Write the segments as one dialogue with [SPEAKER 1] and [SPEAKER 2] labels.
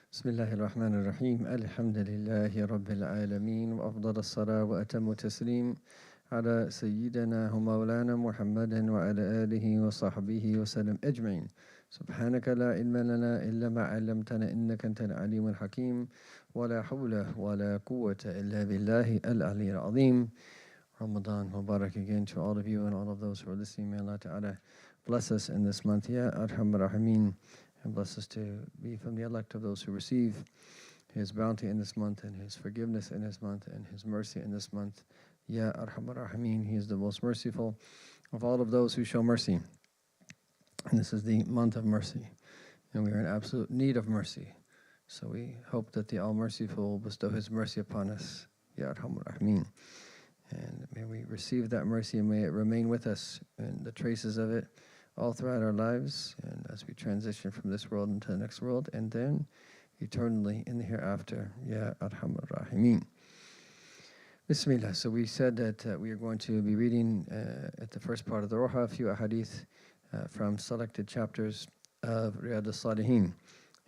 [SPEAKER 1] بسم الله الرحمن الرحيم الحمد لله رب العالمين وأفضل الصلاة وأتم التسليم على سيدنا ومولانا محمد وعلى آله وصحبه وسلم أجمعين. سبحانك لا علم لنا إلا ما علمتنا إنك أنت العليم الحكيم ولا حول ولا قوة إلا بالله العلي العظيم. Ramadan Mubarak again to all of you and all of those who are listening. May Allah Ta'ala bless us in this month. Ya Arhamar Rahimeen. And bless us to be from the elect of those who receive His bounty in this month and His forgiveness in this month and His mercy in this month. Ya Arhamar Rahimeen. He is the most merciful of all of those who show mercy. And this is the month of mercy. And we are in absolute need of mercy. So we hope that the All-Merciful will bestow His mercy upon us. Ya Arhamar Rahimeen. And may we receive that mercy and may it remain with us and the traces of it all throughout our lives and as we transition from this world into the next world and then eternally in the hereafter. Ya Arhamar Rahimeen. Bismillah. So we said that we are going to be reading at the first part of the Rawha a few ahadith from selected chapters of Riyadh al-Salihin.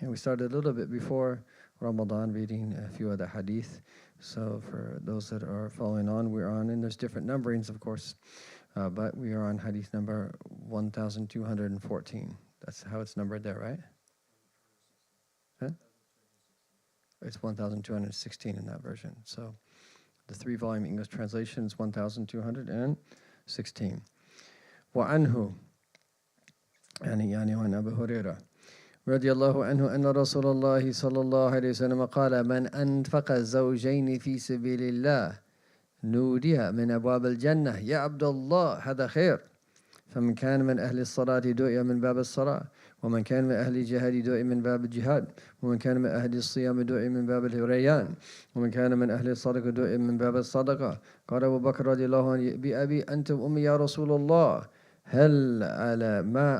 [SPEAKER 1] And we started a little bit before Ramadan reading a few other hadith. So for those that are following on, we're on, and there's different numberings, of course, but we are on hadith number 1214. That's how it's numbered there, right? Huh? It's 1216 in that version. So the 3-volume English translation is 1216. وعنه يعني عن أبي هريرة رضي الله عنه أن رسول الله صلى الله عليه وسلم قال من أنفق زوجين في سبيل الله نودي من أبواب الجنة يا عبد الله هذا خير فمن كان من أهل الصلاة دعي من باب الصلاة ومن كان من أهل الجهاد دعي من باب الجهاد ومن كان من أهل الصيام دعي من باب الريان ومن كان من أهل الصدقة دعي من باب الصدقة. قال أبو بكر رضي الله عنه بأبي أنتم أمي يا رسول الله هل على ما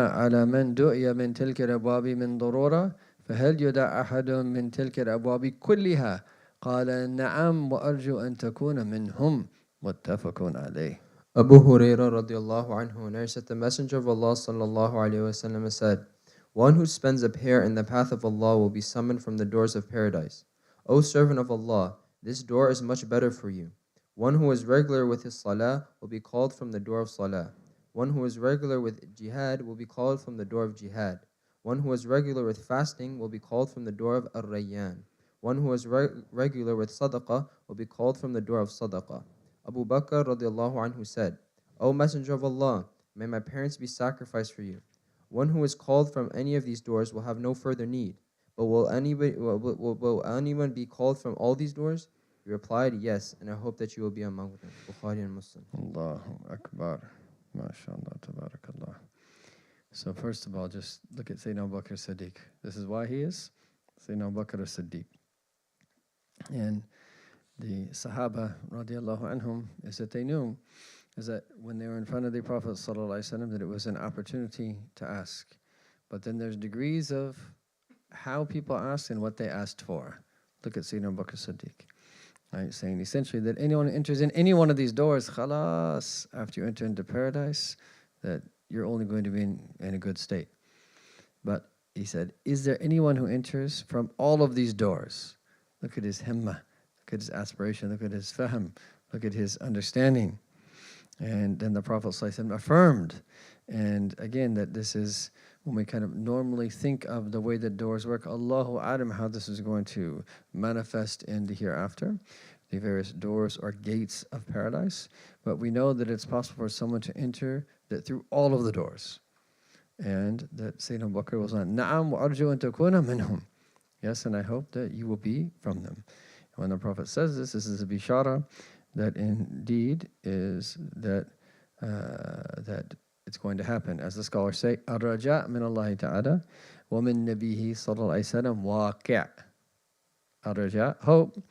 [SPEAKER 1] على من دعي من تلك الأبواب من ضرورة فهل يدع أحد من تلك الأبواب كلها قال نعم وأرجو أن تكون منهم متفق عليه.
[SPEAKER 2] Abu Hurairah radiallahu anhu narrates that the Messenger of Allah sallallahu alayhi wasallam said, one who spends a pair in the path of Allah will be summoned from the doors of paradise. O servant of Allah, this door is much better for you. One who is regular with his salah will be called from the door of salah. One who is regular with jihad will be called from the door of jihad. One who is regular with fasting will be called from the door of ar-rayyan. One who is regular with sadaqah will be called from the door of sadaqah. Abu Bakr radiallahu anhu said, O Messenger of Allah, may my parents be sacrificed for you. One who is called from any of these doors will have no further need. But will anyone be called from all these doors? He replied, yes, and I hope that you will be among them. Bukhari and Muslim.
[SPEAKER 1] Allahu Akbar. MashaAllah, tabarakallah. So first of all, just look at Sayyidina Abu Bakr Siddiq. This is why he is Sayyidina Abu Bakr Siddiq. And the Sahaba, radiallahu anhum, is that they knew is that when they were in front of the Prophet sallallahu alaihi wasallam, that it was an opportunity to ask. But then there's degrees of how people ask and what they asked for. Look at Sayyidina Abu Bakr Siddiq. Right, saying essentially that anyone who enters in any one of these doors, khalas, after you enter into paradise, that you're only going to be in a good state. But he said, is there anyone who enters from all of these doors? Look at his himmah, look at his aspiration, look at his fahm, look at his understanding. And then the Prophet ﷺ affirmed. And again, that this is when we kind of normally think of the way that doors work, Allahu A'lam, how this is going to manifest in the hereafter, the various doors or gates of paradise. But we know that it's possible for someone to enter that through all of the doors. And that Sayyidina Abu Bakr was on, Na'am wa arju an takuna minhum. Yes, and I hope that you will be from them. And when the Prophet says this is a bishara, that indeed is that that it's going to happen. As the scholars say, Ar-Raja' min Allah Ta'ala wa min Nabihi sallallahu alayhi wa sallam waqi'. Ar-Raja', hope,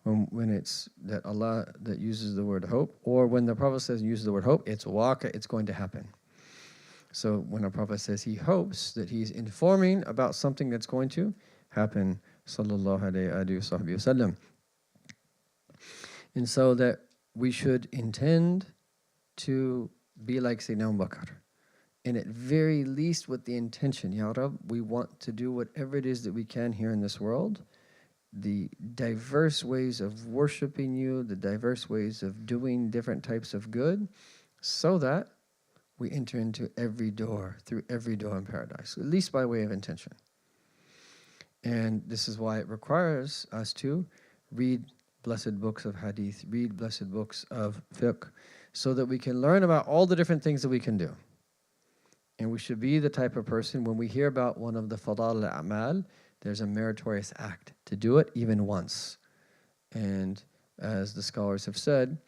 [SPEAKER 1] when it's that Allah that uses the word hope, or when the Prophet says uses the word hope, it's waqi', it's going to happen. So when a Prophet says he hopes that he's informing about something that's going to happen, sallallahu alayhi wa sallam. And so that we should intend to be like Sayyidina Abu Bakr and at very least with the intention, Ya Rab, we want to do whatever it is that we can here in this world, the diverse ways of worshiping you, the diverse ways of doing different types of good, so that we enter into through every door in paradise, at least by way of intention. And this is why it requires us to read blessed books of hadith, read blessed books of fiqh, so that we can learn about all the different things that we can do. And we should be the type of person, when we hear about one of the fadal al-a'mal, there's a meritorious act to do it even once. And as the scholars have said,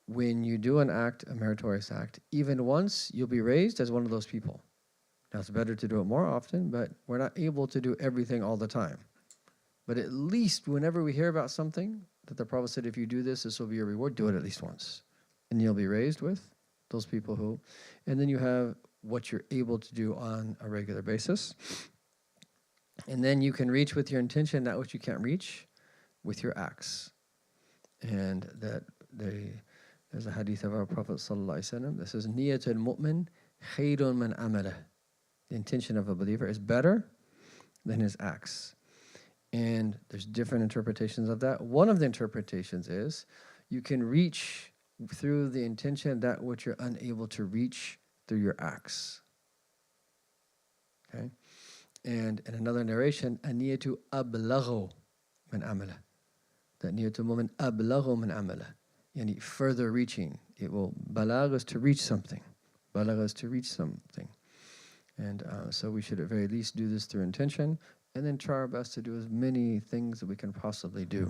[SPEAKER 1] when you do an act, a meritorious act, even once, you'll be raised as one of those people. Now, it's better to do it more often, but we're not able to do everything all the time. But at least whenever we hear about something that the Prophet said, if you do this, this will be your reward, do it at least once. And you'll be raised with those people who, and then you have what you're able to do on a regular basis. And then you can reach with your intention that which you can't reach with your acts. And that there's a hadith of our Prophet ﷺ that says, Niyatul mu'min khayrun man amalah. The intention of a believer is better than his acts. And there's different interpretations of that. One of the interpretations is you can reach through the intention that which you're unable to reach through your acts. Okay? And in another narration, aniyatu ablaghu min amala. That niyatu mu'min ablaghu min amala. Yani further reaching. It will, balagh is to reach something. Balagh is to reach something. And so we should at very least do this through intention, and then try our best to do as many things that we can possibly do.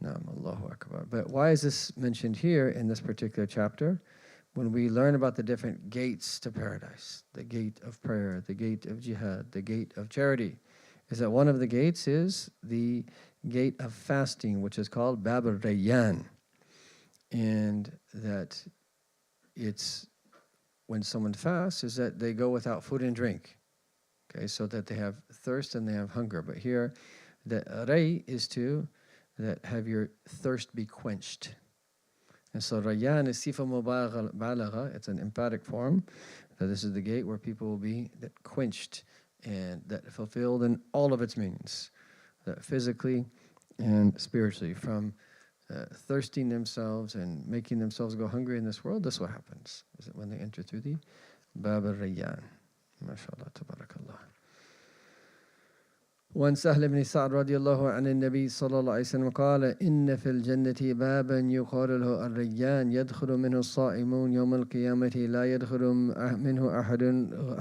[SPEAKER 1] Naam, Allahu Akbar. But why is this mentioned here in this particular chapter? When we learn about the different gates to paradise, the gate of prayer, the gate of jihad, the gate of charity, is that one of the gates is the gate of fasting, which is called Bab al-Rayyan. And that it's, when someone fasts, is that they go without food and drink. Okay, so that they have thirst and they have hunger. But here, the ray is to that have your thirst be quenched. And so Rayyan is sifa mubalagha, it's an emphatic form. That this is the gate where people will be that quenched and that fulfilled in all of its meanings, that physically and spiritually, from thirsting themselves and making themselves go hungry in this world. This is what happens, is that when they enter through the Bab al-Rayyan. MashaAllah, tabarakallah. وعن سهل بن سعد رضي الله عن النبي صلى الله عليه وسلم قال إن في الجنة بابا يقال له الريان يدخل منه الصائمون يوم القيامة لا يدخل منه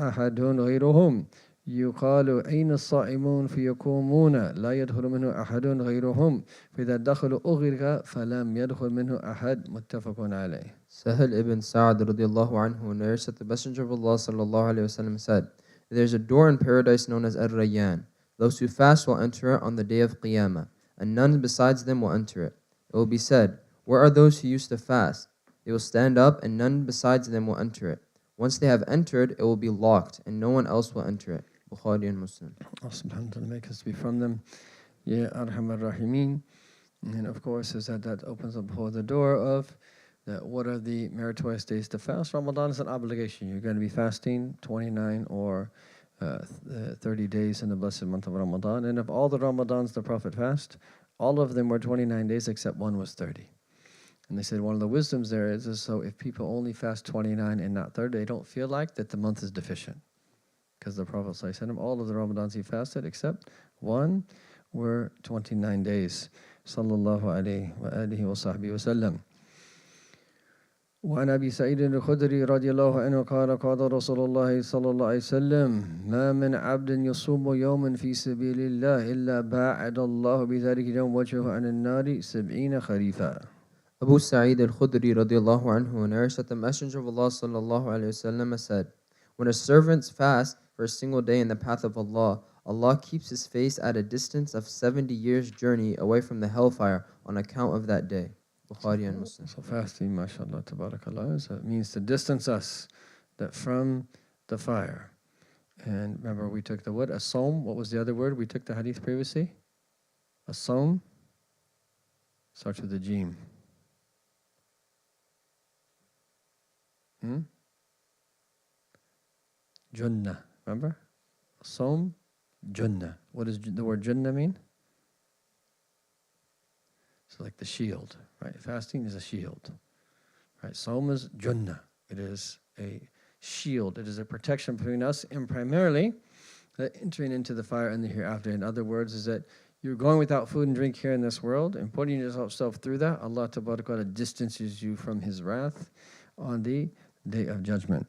[SPEAKER 1] أحد غيرهم يقال أين الصائمون فيقومون لا يدخل منه أحد غيرهم فإذا دخلوا أغرق فلم يدخل منه أحد متفق عليه.
[SPEAKER 2] Sahal ibn Sa'ad radiallahu anhu narrates that the Messenger of Allah sallallahu alayhi wasallam said, "There is a door in paradise known as Ar-Rayyan. Those who fast will enter it on the day of Qiyamah, and none besides them will enter it. It will be said, 'Where are those who used to fast?' They will stand up, and none besides them will enter it. Once they have entered, it will be locked, and no one else will enter it." Bukhari and Muslim.
[SPEAKER 1] Allah subhanahu wa ta'ala make us be from them. Ya Arhamar Rahimeen. And of course, is that opens up the door of that what are the meritorious days to fast. Ramadan is an obligation. You're going to be fasting 29 or 30 days in the blessed month of Ramadan. And of all the Ramadans the Prophet fasted, all of them were 29 days except one was 30. And they said one of the wisdoms there is so if people only fast 29 and not 30, they don't feel like that the month is deficient. Because the Prophet ﷺ, all of the Ramadans he fasted except one were 29 days. Sallallahu alayhi wa alihi wa sahbihi wa sallam. وعن أبي سعيد الخدري رضي الله عنه قال قال رسول الله صلى الله عليه وسلم ما من عبد يصوم يوما في سبيل الله إلا باعد الله بذلك اليوم وجهه عن النار 70 خريفا.
[SPEAKER 2] Abu Sa'id al-Khudri radiallahu anhu narrates that the Messenger of Allah sallallahu alayhi wasallam said, "When a servant fasts for a single day in the path of Allah, Allah keeps his face at a distance of 70 years' journey away from the hellfire on account of that day." Bukhari and Muslim.
[SPEAKER 1] So fasting, mashallah, tabarakallah, so it means to distance us that from the fire. And remember, we took the word, a som. What was the other word? We took the hadith previously. A som starts with a jim. Junnah. Remember? Som, Junnah. What does the word Junnah mean? So like the shield, right? Fasting is a shield, right? Som is Junnah. It is a shield. It is a protection between us and primarily entering into the fire and the hereafter. In other words, is that you're going without food and drink here in this world and putting yourself through that. Allah Ta'ala distances you from His wrath on the Day of Judgment.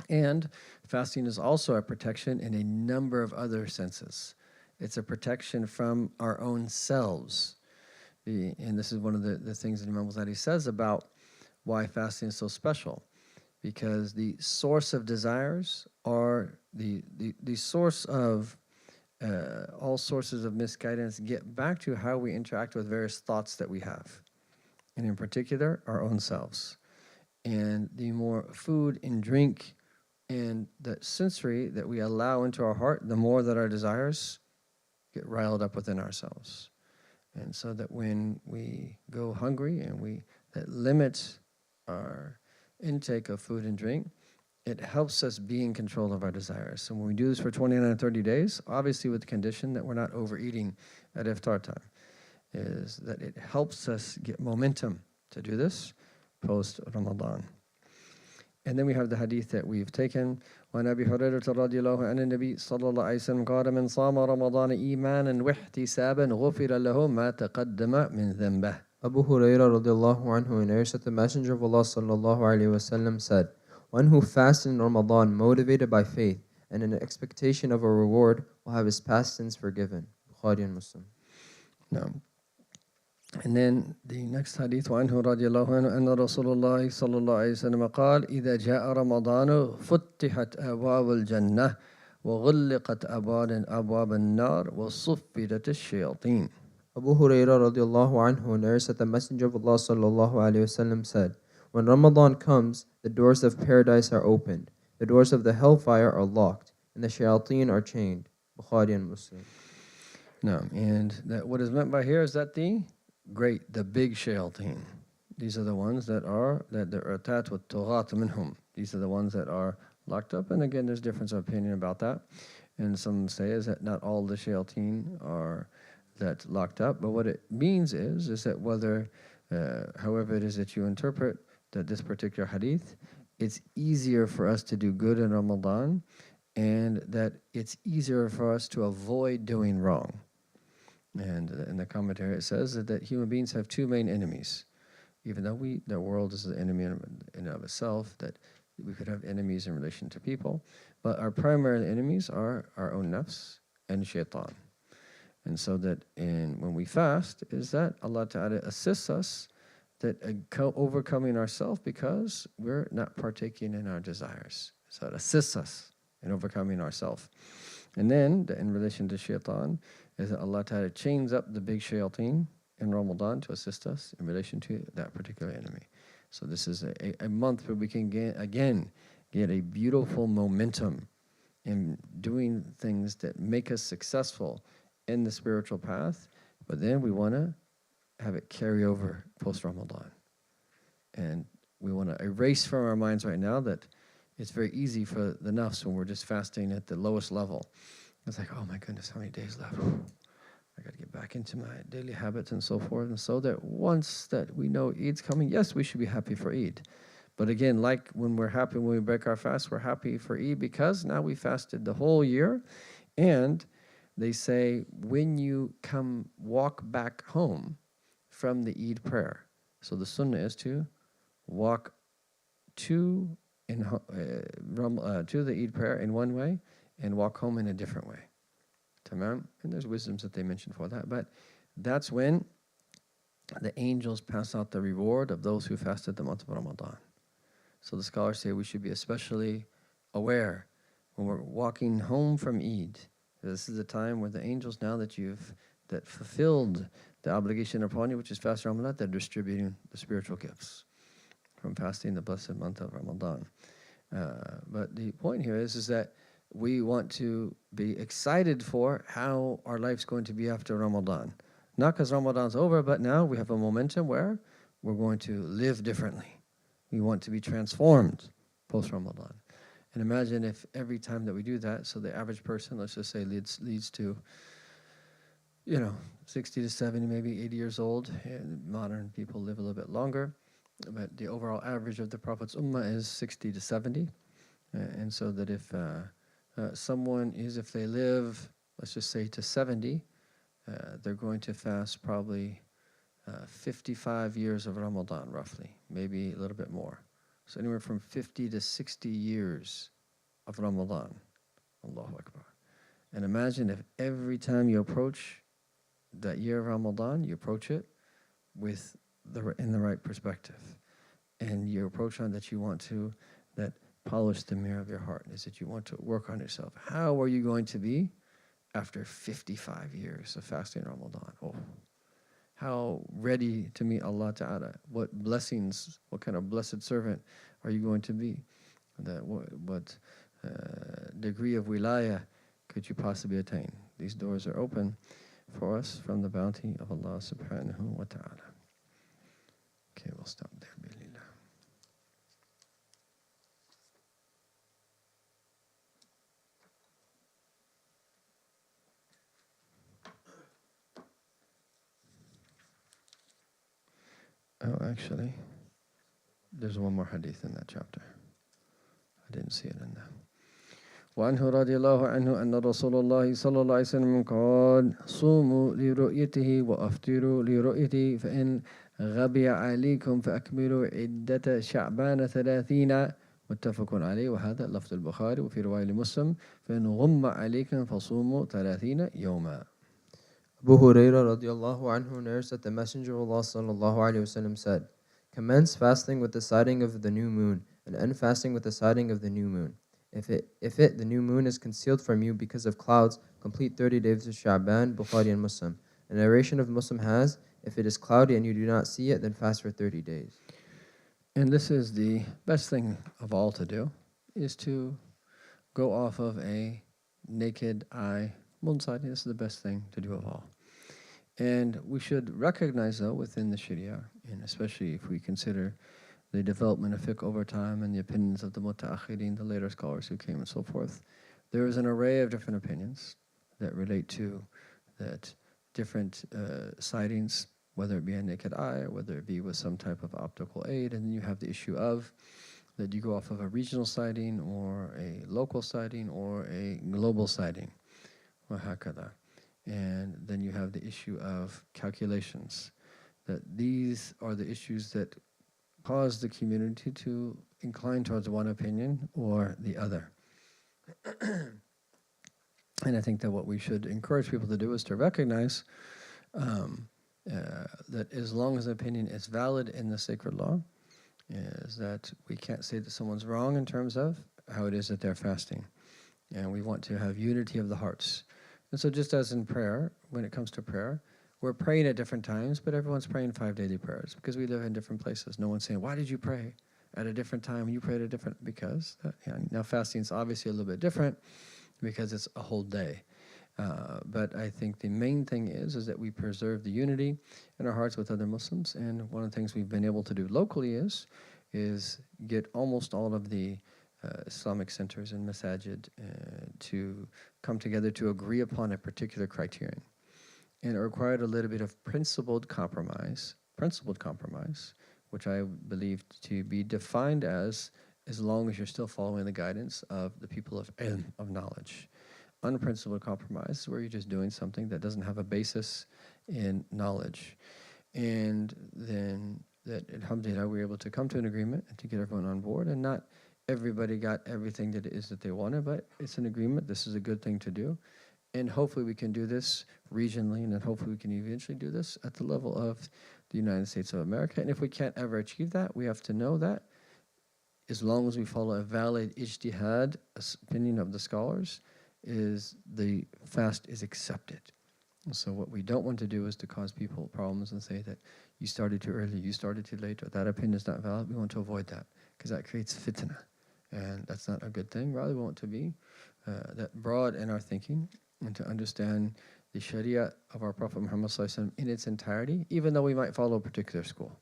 [SPEAKER 1] And fasting is also a protection in a number of other senses. It's a protection from our own selves. And this is one of the things that Imam Ghazali says about why fasting is so special. Because the source of desires are the source of all sources of misguidance get back to how we interact with various thoughts that we have. And in particular, our own selves. And the more food and drink and the sensory that we allow into our heart, the more that our desires get riled up within ourselves. And so that when we go hungry and that limits our intake of food and drink, it helps us be in control of our desires. So when we do this for 29 and 30 days, obviously with the condition that we're not overeating at iftar time, is that it helps us get momentum to do this post-Ramadan. And then we have the hadith that we've taken. وعن أبي هريرة رضي الله عن النبي صلى الله عليه وسلم قال من صام رمضان إيمانا واحتسابا غفر له ما تقدم من ذنبه.
[SPEAKER 2] Abu Hurairah radiallahu anhu narrates that the Messenger of Allah sallallahu alayhi wasallam said, "One who fasts in Ramadan motivated by faith and in expectation of a reward will have his past sins forgiven." Bukhari and Muslim.
[SPEAKER 1] No. And then the next hadith, وعنه رضي الله عنه أن رسول الله صلى الله عليه وسلم قال إذا جاء رمضان فتحت أبواب الجنة وغلقت أبواب النار وصفدت الشياطين.
[SPEAKER 2] Abu Hurairah radiallahu anhu narrates that the Messenger of Allah sallallahu alayhi wasallam said, "When Ramadan comes, the doors of paradise are opened, the doors of the hellfire are locked, and the shayateen are chained." Bukhari and Muslim.
[SPEAKER 1] No, and that what is meant by here is that the big shayateen. These are the ones that they're attached with tughat minhum. These are the ones that are locked up. And again, there's difference of opinion about that. And some say is that not all the shayateen are that locked up. But what it means is that whether, however it is that you interpret that this particular hadith, it's easier for us to do good in Ramadan, and that it's easier for us to avoid doing wrong. And in the commentary it says that human beings have two main enemies. Even though the world is the enemy in and of itself, that we could have enemies in relation to people, but our primary enemies are our own nafs and shaitan. And so that when we fast, is that Allah Ta'ala assists us that overcoming ourselves because we're not partaking in our desires. So it assists us in overcoming ourselves. And then in relation to shaitan, is that Allah Ta'ala chains up the big shayateen in Ramadan to assist us in relation to that particular enemy. So this is a month where we can get a beautiful momentum in doing things that make us successful in the spiritual path, but then we want to have it carry over post-Ramadan. And we want to erase from our minds right now that it's very easy for the nafs when we're just fasting at the lowest level. It's like, oh my goodness, how many days left? I got to get back into my daily habits and so forth. And so that once that we know Eid's coming, yes, we should be happy for Eid. But again, like when we're happy when we break our fast, we're happy for Eid because now we fasted the whole year. And they say when you walk back home from the Eid prayer, so the sunnah is to walk to the Eid prayer in one way and walk home in a different way. Tamam? And there's wisdoms that they mention for that. But that's when the angels pass out the reward of those who fasted the month of Ramadan. So the scholars say we should be especially aware when we're walking home from Eid. This is the time where the angels, now that that fulfilled the obligation upon you, which is fasting Ramadan, they're distributing the spiritual gifts from fasting the blessed month of Ramadan. But the point here is that we want to be excited for how our life's going to be after Ramadan. Not because Ramadan's over, but now we have a momentum where we're going to live differently. We want to be transformed post-Ramadan. And imagine if every time that we do that, so the average person, let's just say, leads to, 60 to 70, maybe 80 years old. And modern people live a little bit longer. But the overall average of the Prophet's ummah is 60 to 70. And so that if someone is, if they live, let's just say to 70, they're going to fast probably 55 years of Ramadan, roughly, maybe a little bit more. So anywhere from 50 to 60 years of Ramadan. Allahu Akbar. And imagine if every time you approach that year of Ramadan, you approach it with in the right perspective. And you approach on that you want to, that polish the mirror of your heart, is that you want to work on yourself. How are you going to be after 55 years of fasting Ramadan? Oh, how ready to meet Allah Ta'ala. What blessings, what kind of blessed servant are you going to be? What degree of wilayah could you possibly attain? These doors are open for us from the bounty of Allah Subhanahu wa Ta'ala. Okay, we'll stop there. Bismillah. Oh, actually, there's one more hadith in that chapter. I didn't see it in there. وعنه رضي الله عنه أن رسول الله صلى الله عليه وسلم قال صوموا لرؤيته وأفطروا لرؤيته فإن غبي عليكم فأكملوا عدة شعبان 30 متفق عليه وهذا لفظ البخاري وفي رواية لمسلم فإن غم عليكم فصوموا 30 يوما.
[SPEAKER 2] Abu Hurairah radiallahu anhu narrates that the Messenger of Allah sallallahu alayhi wasallam said, "Commence fasting with the sighting of the new moon, and end fasting with the sighting of the new moon. If the new moon is concealed from you because of clouds, complete 30 days of Sha'ban, Bukhari and Muslim. A narration of Muslim has, if it is cloudy and you do not see it, then fast for 30 days.
[SPEAKER 1] And this is the best thing of all to do, is to go off of a naked eye moon sighting. This is the best thing to do of all. And we should recognize, though, within the Sharia, and especially if we consider the development of fiqh over time and the opinions of the muta'akhirin, the later scholars who came and so forth, there is an array of different opinions that relate to that different sightings, whether it be a naked eye or whether it be with some type of optical aid. And then you have the issue of that you go off of a regional sighting or a local sighting or a global sighting. And then you have the issue of calculations, that these are the issues that cause the community to incline towards one opinion or the other. And I think that what we should encourage people to do is to recognize that as long as the opinion is valid in the sacred law, is that we can't say that someone's wrong in terms of how it is that they're fasting. And we want to have unity of the hearts. And so just as in prayer, when it comes to prayer, we're praying at different times, but everyone's praying 5 daily prayers because we live in different places. No one's saying, why did you pray at a different time when you prayed at a different, because now fasting is obviously a little bit different because it's a whole day. But I think the main thing is that we preserve the unity in our hearts with other Muslims. And one of the things we've been able to do locally is get almost all of the Islamic centers and masajid to come together to agree upon a particular criterion. And it required a little bit of principled compromise, which I believe to be defined as long as you're still following the guidance of the people of ilm, of knowledge. Unprincipled compromise is where you're just doing something that doesn't have a basis in knowledge. And then that, alhamdulillah, we were able to come to an agreement and to get everyone on board, and not everybody got everything that it is that they wanted, but it's an agreement. This is a good thing to do. And hopefully we can do this regionally, and then hopefully we can eventually do this at the level of the United States of America. And if we can't ever achieve that, we have to know that as long as we follow a valid ijtihad opinion of the scholars, is the fast is accepted. So what we don't want to do is to cause people problems and say that you started too early, you started too late, or that opinion is not valid. We want to avoid that because that creates fitna, and that's not a good thing. Rather, we want to be that broad in our thinking and to understand the Sharia of our Prophet Muhammad ﷺ in its entirety, even though we might follow a particular school.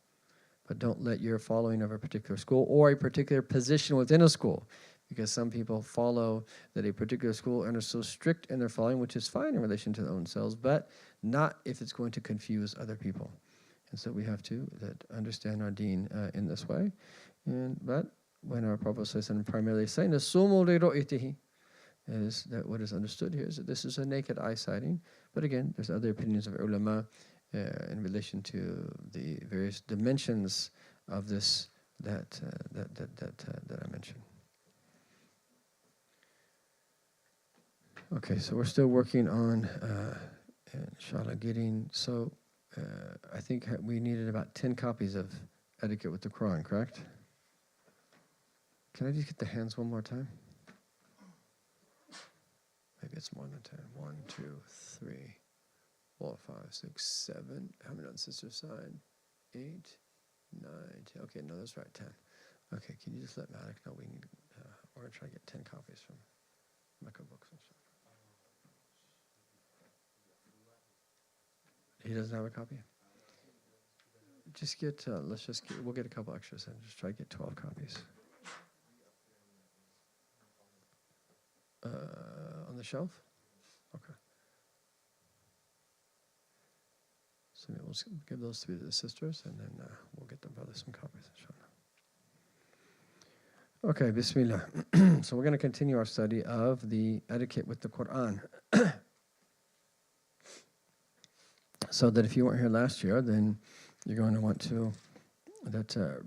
[SPEAKER 1] But don't let your following of a particular school or a particular position within a school because some people follow that a particular school and are so strict in their following, which is fine in relation to their own selves, but not if it's going to confuse other people. And so we have to understand our deen in this way. But when our Prophet ﷺ primarily saying, "Sumu li ru'yatihi," is that what is understood here is that this is a naked eye sighting. But again, there's other opinions of ulama in relation to the various dimensions of this that I mentioned. Okay, so we're still working on, inshallah, getting, so I think we needed about 10 copies of Etiquette with the Quran, correct? Can I just get the hands one more time? Maybe it's more than 10. 1, 2, 3, 4, 5, 6, 7. How many on the sister's side? 8, 9, 10. Okay, no, that's right, 10. Okay, can you just let Malik know we need, we're going to try to get 10 copies from Mecca Books and stuff. He doesn't have a copy? Just get, we'll get a couple extras and just try to get 12 copies. On the shelf? Okay. So maybe we'll give those to the sisters and then we'll get the brothers some copies, inshallah. Okay, bismillah. So we're going to continue our study of the etiquette with the Quran. So that if you weren't here last year, then you're going to want to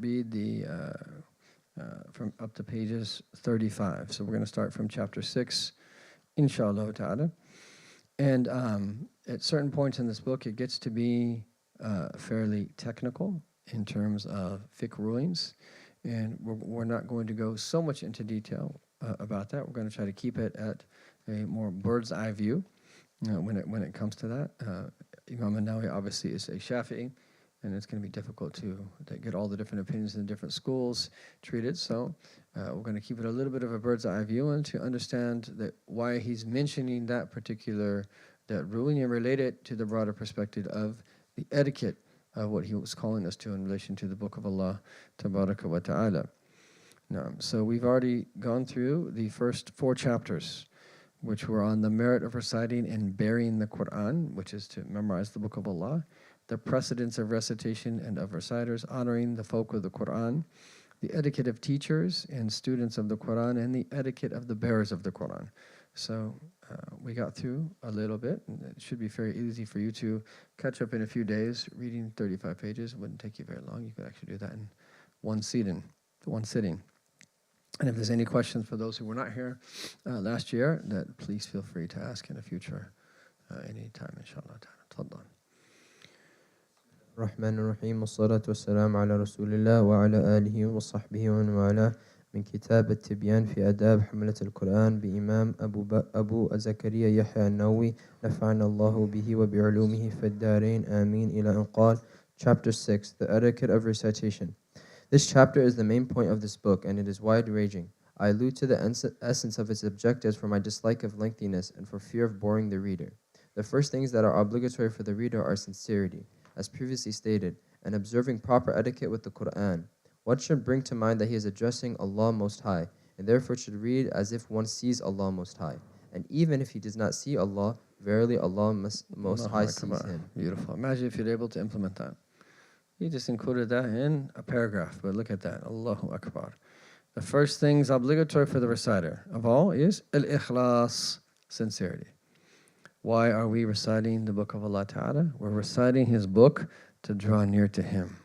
[SPEAKER 1] read the from up to pages 35. So we're going to start from chapter 6, inshallah ta'ala. And at certain points in this book, it gets to be fairly technical in terms of fiqh rulings. And we're not going to go so much into detail about that. We're going to try to keep it at a more bird's eye view when it comes to that. Imam An-Nawawi obviously is a Shafi'i, and it's going to be difficult to get all the different opinions in the different schools treated. So we're going to keep it a little bit of a bird's eye view and to understand that why he's mentioning that particular ruling and relate it to the broader perspective of the etiquette of what he was calling us to in relation to the Book of Allah, Tabaraka wa Ta'ala. So we've already gone through the first 4 chapters, which were on the merit of reciting and bearing the Quran, which is to memorize the Book of Allah, the precedence of recitation and of reciters, honoring the folk of the Quran, the etiquette of teachers and students of the Quran, and the etiquette of the bearers of the Quran. So we got through a little bit, and it should be very easy for you to catch up in a few days. Reading 35 pages wouldn't take you very long. You could actually do that in one sitting. And if there's any questions for those who were not here last year, that please feel free to ask in the future, any time, inshallah. Tafadhal.
[SPEAKER 2] الرحمن الرحيم والصلاة والسلام على رسول الله وعلى آله وصحبه ومن والاه من كتاب التبيان في آداب حملة القرآن بإمام أبو زكريا يحيى النووي نفعنا الله به وبعلومه في الدارين آمين إلى أن قال. Chapter 6, the etiquette of recitation. This chapter is the main point of this book, and it is wide-ranging. I allude to the essence of its objectives for my dislike of lengthiness and for fear of boring the reader. The first things that are obligatory for the reader are sincerity, as previously stated, and observing proper etiquette with the Quran. One should bring to mind that he is addressing Allah Most High, and therefore should read as if one sees Allah Most High. And even if he does not see Allah, verily Allah Most High sees him.
[SPEAKER 1] Beautiful. Imagine if you're able to implement that. He just included that in a paragraph, but look at that. Allahu Akbar. The first things obligatory for the reciter of all is al-ikhlas, sincerity. Why are we reciting the Book of Allah Ta'ala? We're reciting His book to draw near to Him.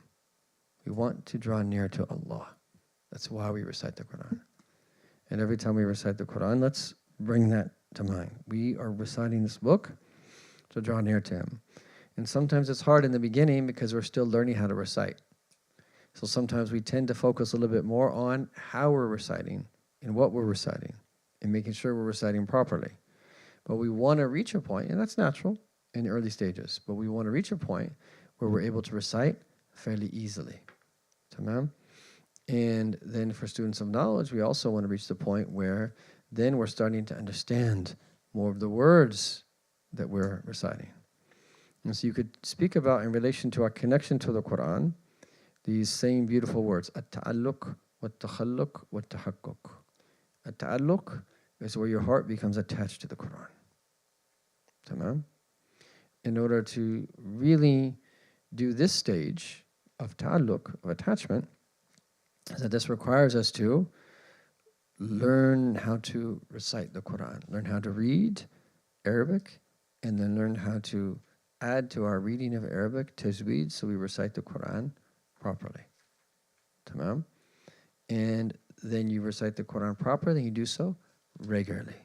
[SPEAKER 1] We want to draw near to Allah. That's why we recite the Quran. And every time we recite the Quran, let's bring that to mind. We are reciting this book to draw near to Him. And sometimes it's hard in the beginning because we're still learning how to recite. So sometimes we tend to focus a little bit more on how we're reciting and what we're reciting and making sure we're reciting properly. But we want to reach a point, and that's natural in the early stages, but we want to reach a point where we're able to recite fairly easily. Tamam? And then for students of knowledge, we also want to reach the point where then we're starting to understand more of the words that we're reciting. And so you could speak about, in relation to our connection to the Quran, these same beautiful words, at-ta'alluq, wat-takhalluq, wat-tahakkuk. At-ta'alluq is where your heart becomes attached to the Quran. Tamam? In order to really do this stage of ta'alluq, of attachment, is that this requires us to learn how to recite the Quran, learn how to read Arabic, and then learn how to add to our reading of Arabic tajweed, so we recite the Quran properly. Tamam? And then you recite the Quran properly, and you do so regularly.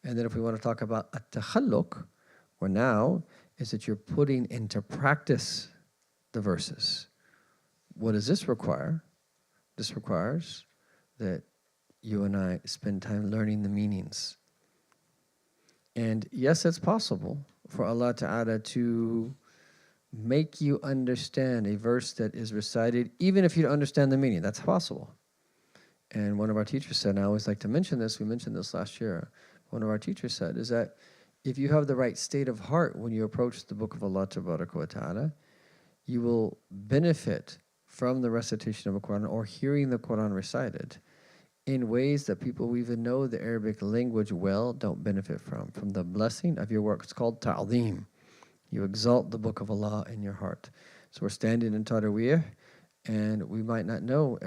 [SPEAKER 1] And then if we want to talk about at-takhalluq, where now is that you're putting into practice the verses. What does this require? This requires that you and I spend time learning the meanings. And yes, it's possible for Allah Ta'ala to make you understand a verse that is recited, even if you don't understand the meaning. That's possible. And one of our teachers said, and I always like to mention this, we mentioned this last year, one of our teachers said, is that if you have the right state of heart when you approach the book of Allah Ta'ala, you will benefit from the recitation of the Quran or hearing the Quran recited in ways that people who even know the Arabic language well don't benefit from the blessing of your work. It's called ta'zeem. You exalt the book of Allah in your heart. So we're standing in Taraweeh, and we might not know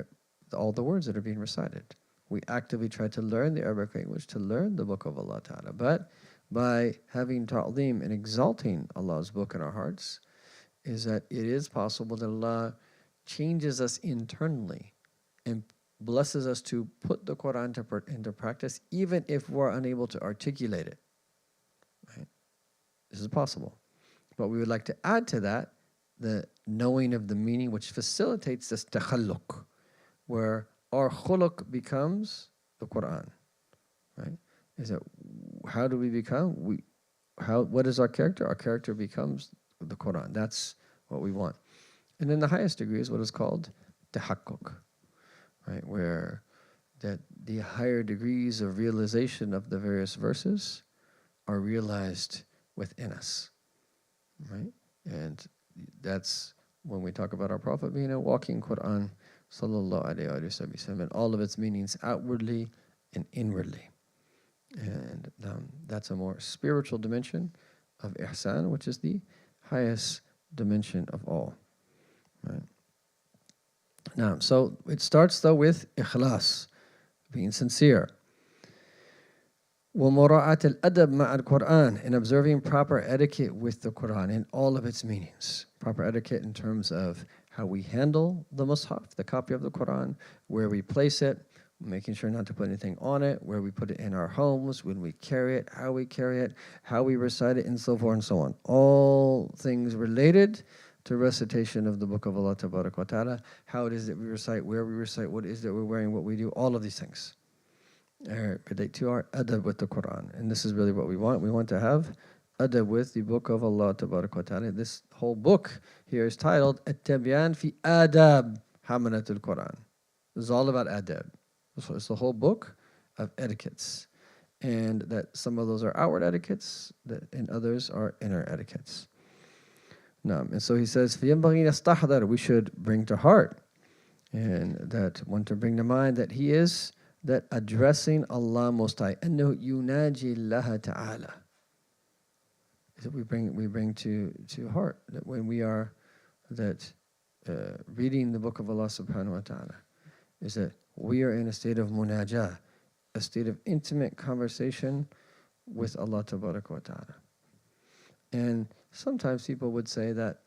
[SPEAKER 1] all the words that are being recited. We actively try to learn the Arabic language, to learn the book of Allah Ta'ala. But by having ta'zeem and exalting Allah's book in our hearts, is that it is possible that Allah changes us internally and blesses us to put the Quran into practice, even if we're unable to articulate it. Right? This is possible. But we would like to add to that the knowing of the meaning, which facilitates this takhalluq, where our khuluq becomes the Quran. Right? Is that how do we become? What is our character? Our character becomes the Quran. That's what we want. And then the highest degree is what is called tahakkuk, right? Where that the higher degrees of realization of the various verses are realized within us, right? And that's when we talk about our Prophet being a walking Quran, sallallahu alayhi wa sallam, and all of its meanings outwardly and inwardly. And that's a more spiritual dimension of ihsan, which is the highest dimension of all. Right? Now, so it starts though with ikhlas, being sincere. وَمُرَاعَةِ الْأَدَبِ مَعَ الْقُرْآنِ, and observing proper etiquette with the Quran in all of its meanings. Proper etiquette in terms of how we handle the mushaf, the copy of the Quran, where we place it, making sure not to put anything on it, where we put it in our homes, when we carry it, how we recite it, and so forth and so on. All things related to recitation of the book of Allah Ta'ala, how it is that we recite, where we recite, what it is that we're wearing, what we do, all of these things relate to our adab with the Quran. And this is really what we want. We want to have adab with the book of Allah Ta'ala. This whole book here is titled At-Tabyan fi Adab Hamalatul Quran. This is all about adab. So it's the whole book of etiquettes. And that some of those are outward etiquettes, and others are inner etiquettes. And so he says, we should bring to heart, and that one to bring to mind that he is that addressing Allah Most High. أَنَّهُ يُنَاجِي اللَّهَ تَعَالَى. That we bring to heart that when we are reading the book of Allah Subhanahu wa Ta'ala, is that we are in a state of munajah, a state of intimate conversation with Allah Tabaraka wa Ta'ala. And sometimes people would say that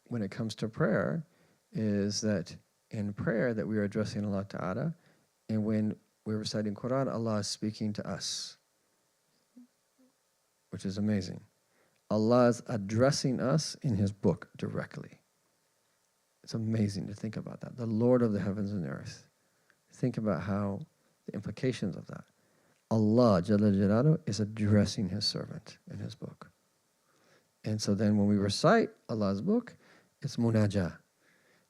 [SPEAKER 1] when it comes to prayer, is that in prayer that we are addressing Allah Ta'ala, and when we're reciting Quran, Allah is speaking to us, which is amazing. Allah is addressing us in His book directly. It's amazing to think about that. The Lord of the heavens and the earth. Think about how the implications of that. Allah Jalla Jalaluhu is addressing His servant in His book. And so then when we recite Allah's book, it's munajah.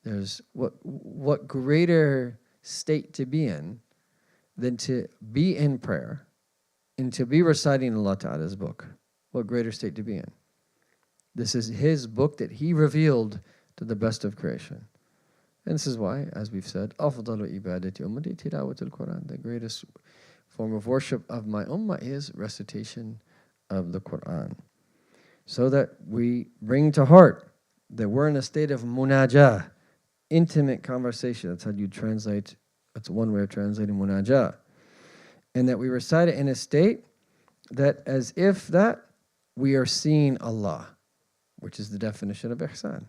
[SPEAKER 1] There's what greater state to be in than to be in prayer and to be reciting Allah Ta'ala's book. What greater state to be in? This is His book that He revealed to the best of creation. And this is why, as we've said, أَفْضَلُ إِبَادَةِ أُمَّتِي تِلَاوَةُ الْقُرْآنِ. The greatest form of worship of my ummah is recitation of the Quran. So that we bring to heart that we're in a state of munajah, intimate conversation. That's how you translate, that's one way of translating munajah. And that we recite it in a state that as if that we are seeing Allah, which is the definition of ihsan.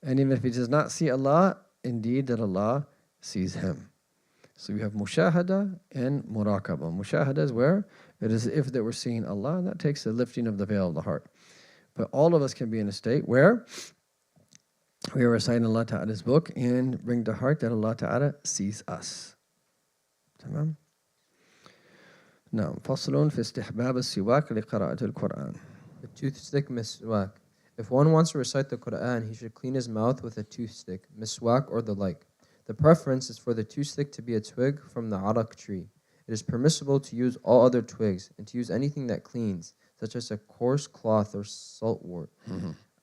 [SPEAKER 1] And even if he does not see Allah, indeed that Allah sees him. So we have mushahada and muraqabah. Mushahada is where it is as if that we're seeing Allah, and that takes the lifting of the veil of the heart. But all of us can be in a state where we are reciting Allah Ta'ala's book and bring to heart that Allah Ta'ala sees us. Tamam? Now, فصل في استحباب السواك لقراءة القرآن.
[SPEAKER 2] The toothstick miswak. If one wants to recite the Quran, he should clean his mouth with a toothstick, miswak or the like. The preference is for the toothstick to be a twig from the arak tree. It is permissible to use all other twigs and to use anything that cleans, such as a coarse cloth or saltwort.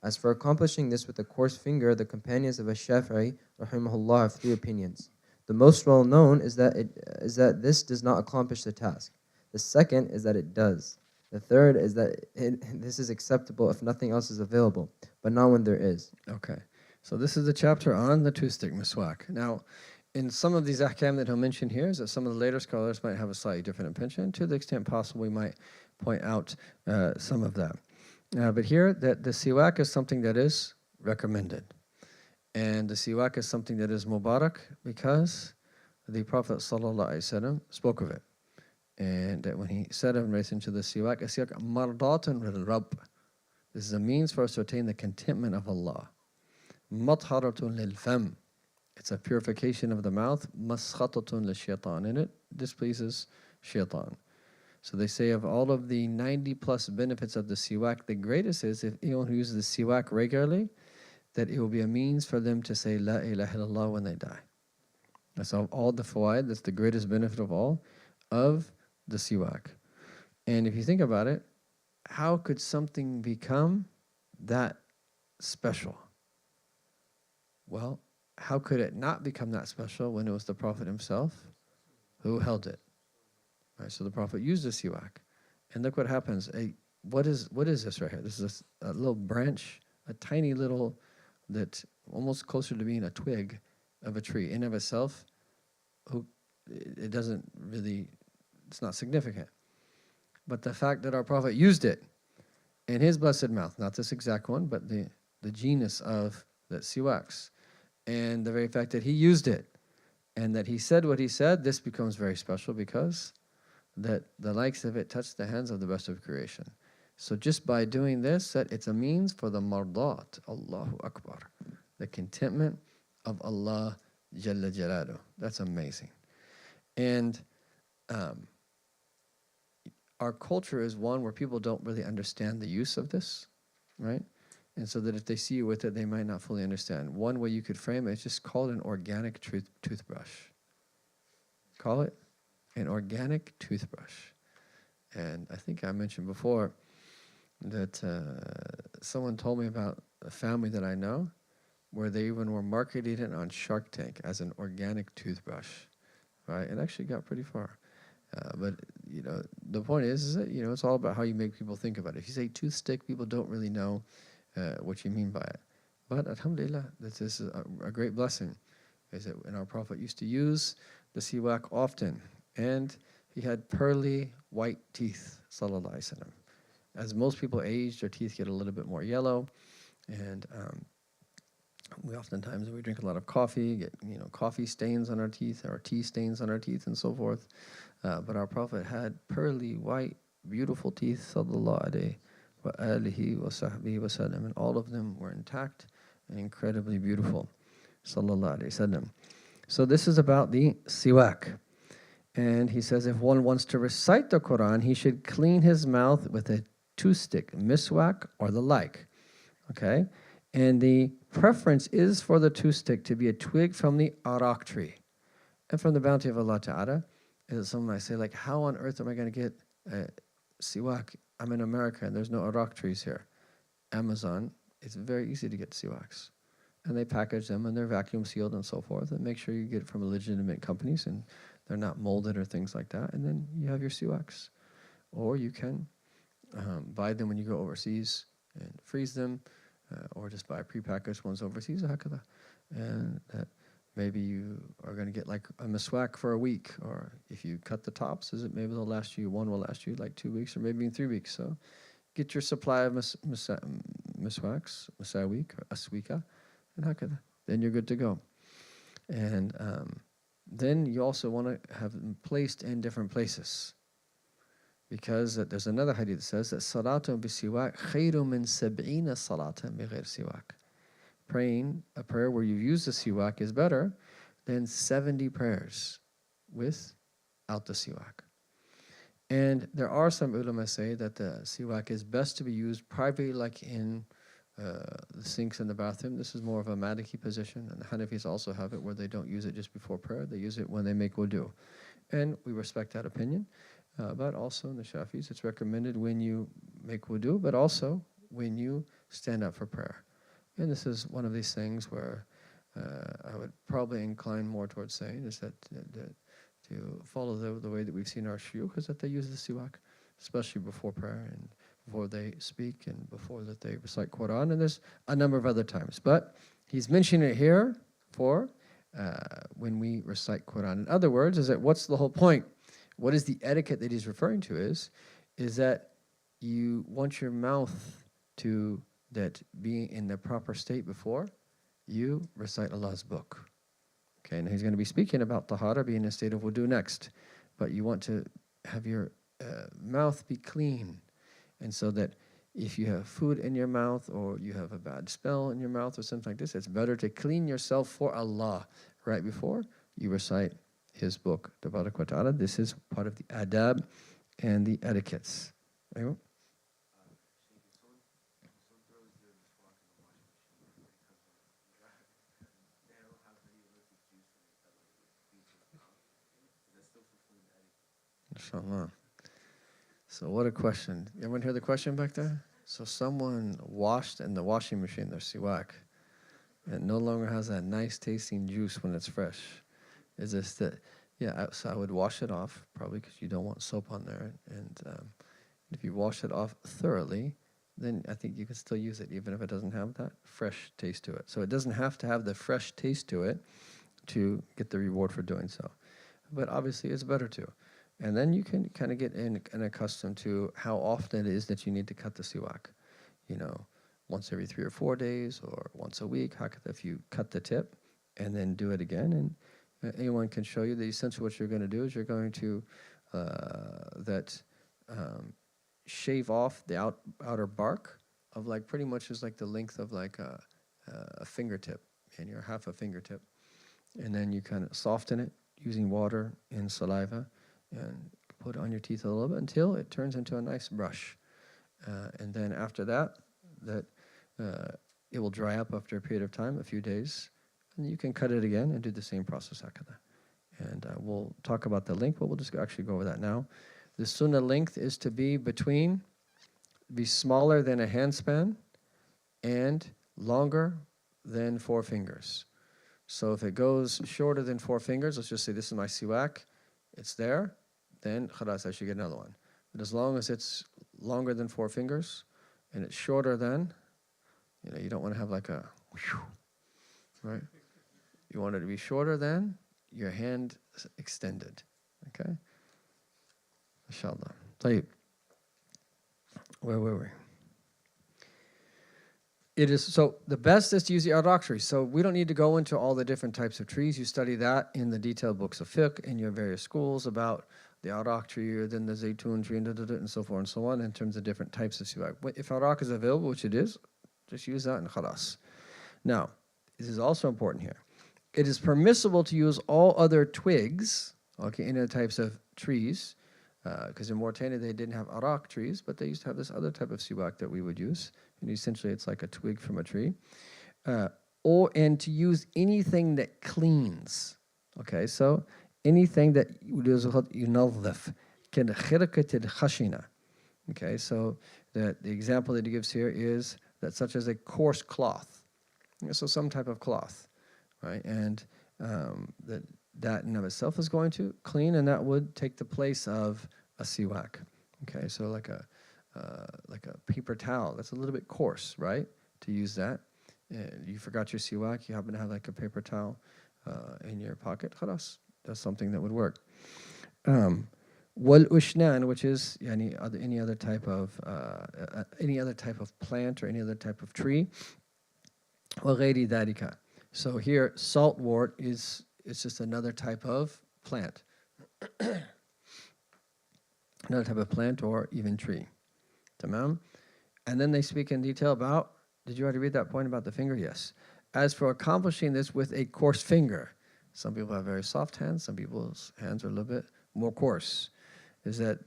[SPEAKER 2] As for accomplishing this with a coarse finger, the companions of Ash-Shafi'i rahimahullah have three opinions. The most well known is that this does not accomplish the task. The second is that it does. The third is that this is acceptable if nothing else is available, but not when there is.
[SPEAKER 1] Okay. So this is the chapter on the toothstick miswak. Now, in some of these ahkam that he'll mention here is that some of the later scholars might have a slightly different opinion. To the extent possible, we might point out some of that. But here, that the siwak is something that is recommended. And the siwak is something that is mubarak because the Prophet ﷺ spoke of it. And that when he said in relation to the siwak, mardatun lil Rabb. This is a means for us to attain the contentment of Allah. Matharatun lil fam. It's a purification of the mouth. Maskhatatun lil shaitan. And it displeases shaitan. So they say of all of the 90 plus benefits of the siwak, the greatest is if anyone who uses the siwak regularly, that it will be a means for them to say La ilaha illallah when they die. That's all the fawaid, that's the greatest benefit of all of the siwak. And if you think about it, how could something become that special? Well, how could it not become that special when it was the Prophet himself who held it? Right, so the Prophet used the siwak. And look what happens. What is this right here? This is a little branch, a tiny little, that almost closer to being a twig of a tree. In of itself, it doesn't really, it's not significant. But the fact that our Prophet used it in his blessed mouth, not this exact one, but the genus of the siwaks, and the very fact that he used it, and that he said what he said, this becomes very special because that the likes of it touch the hands of the best of creation. So just by doing this, that it's a means for the mardat, Allahu Akbar, the contentment of Allah Jalla Jalaluh. That's amazing. And our culture is one where people don't really understand the use of this, right? And so that if they see you with it, they might not fully understand. One way you could frame it is just call it an organic toothbrush. Call it an organic toothbrush. And I think I mentioned before that someone told me about a family that I know where they even were marketing it on Shark Tank as an organic toothbrush, right? It actually got pretty far. But, the point is that, it's all about how you make people think about it. If you say toothstick, people don't really know what you mean by it. But alhamdulillah, this is a great blessing. Is that when our Prophet used to use the siwak often, and he had pearly white teeth, sallallahu alaihi wasallam. As most people age, their teeth get a little bit more yellow, and we oftentimes, we drink a lot of coffee, get coffee stains on our teeth, or tea stains on our teeth, and so forth. But our Prophet had pearly white, beautiful teeth, sallallahu alaihi wasallam, and all of them were intact and incredibly beautiful, sallallahu alaihi wasallam. So this is about the siwak. And he says if one wants to recite the Quran, he should clean his mouth with a toothstick, miswak, or the like. Okay? And the preference is for the toothstick to be a twig from the arak tree. And from the bounty of Allah Ta'ala, is someone might say, like, how on earth am I going to get siwak? I'm in America and there's no arak trees here. Amazon, it's very easy to get siwaks. And they package them and they're vacuum sealed and so forth. And make sure you get it from legitimate companies. And they're not molded or things like that. And then you have your siwaks. Or you can buy them when you go overseas and freeze them, or just buy prepackaged ones overseas. And maybe you are going to get like a miswak for a week, or if you cut the tops, maybe they'll last you, one will last you like 2 weeks or maybe in 3 weeks. So get your supply of miswaks, masawik, or aswika, and hakada. Then you're good to go. And then you also want to have them placed in different places. Because there's another hadith that says that salatun bisiwak khairu min sab'ina salatan bighayr siwak. Praying a prayer where you use the siwak is better than 70 prayers without the siwak. And there are some ulama say that the siwak is best to be used privately, like in the sinks in the bathroom. This is more of a Maliki position, and the Hanafis also have it where they don't use it just before prayer. They use it when they make wudu. And we respect that opinion. But also in the Shafis, it's recommended when you make wudu, but also when you stand up for prayer. And this is one of these things where I would probably incline more towards saying is that to follow the way that we've seen our shuyukh is that they use the siwak, especially before prayer and before they speak and before that they recite Quran. And there's a number of other times. But he's mentioning it here for when we recite Quran. In other words, is that what's the whole point? What is the etiquette that he's referring to is that you want your mouth to be in the proper state before you recite Allah's book. Okay, and he's going to be speaking about tahara being in a state of wudu next. But you want to have your mouth be clean. And so that if you have food in your mouth or you have a bad smell in your mouth or something like this, it's better to clean yourself for Allah right before you recite his book, Tabarak wa Ta'ala. This is part of the adab and the etiquettes. Aywa? Inshallah. So what a question. Everyone hear the question back there? So someone washed in the washing machine their siwak and no longer has that nice tasting juice when it's fresh. Is this that? Yeah, so I would wash it off, probably because you don't want soap on there. And if you wash it off thoroughly, then I think you can still use it, even if it doesn't have that fresh taste to it. So it doesn't have to have the fresh taste to it to get the reward for doing so. But obviously, it's better to. And then you can kind of get in and accustomed to how often it is that you need to cut the siwak. You know, once every 3 or 4 days or once a week, if you cut the tip and then do it again. And anyone can show you that essentially what you're going to do is you're going to shave off the outer bark of like pretty much is like the length of like a fingertip, and you're half a fingertip. And then you kind of soften it using water and saliva and put it on your teeth a little bit until it turns into a nice brush. And then after that it will dry up after a period of time, a few days. And you can cut it again and do the same process after that. And we'll talk about the length, but we'll just actually go over that now. The sunnah length is to be smaller than a handspan and longer than 4 fingers. So if it goes shorter than 4 fingers, let's just say this is my siwak, it's there, then khalas, I should get another one. But as long as it's longer than 4 fingers and it's shorter than, you don't want to have like a, right? You want it to be shorter than your hand extended. Okay? Inshallah. Tayyib. Where were we? It is, so the best is to use the arak tree. So we don't need to go into all the different types of trees. You study that in the detailed books of fiqh in your various schools about the arak tree or then the zaytun tree and so forth and so on in terms of different types of siwak. If arak is available, which it is, just use that and khalas. Now, this is also important here. It is permissible to use all other twigs, okay, in the types of trees, because in Mauritania they didn't have arak trees, but they used to have this other type of siwak that we would use. And essentially it's like a twig from a tree. And to use anything that cleans. Okay, so anything that yunadhif, كالخرقة الخشنة. Okay, so the example that he gives here is that such as a coarse cloth. So some type of cloth, right? And that in of itself is going to clean, and that would take the place of a siwak. Okay, so like a paper towel, that's a little bit coarse, right? To use that. You forgot your siwak, you happen to have like a paper towel in your pocket, khalas, that's something that would work. Wal ushnan, which is any other type of plant or any other type of tree. Wa ghairi dhalika. So here, saltwort is just another type of plant, another type of plant or even tree. Tamam. And then they speak in detail about. Did you already read that point about the finger? Yes. As for accomplishing this with a coarse finger, some people have very soft hands. Some people's hands are a little bit more coarse. Is that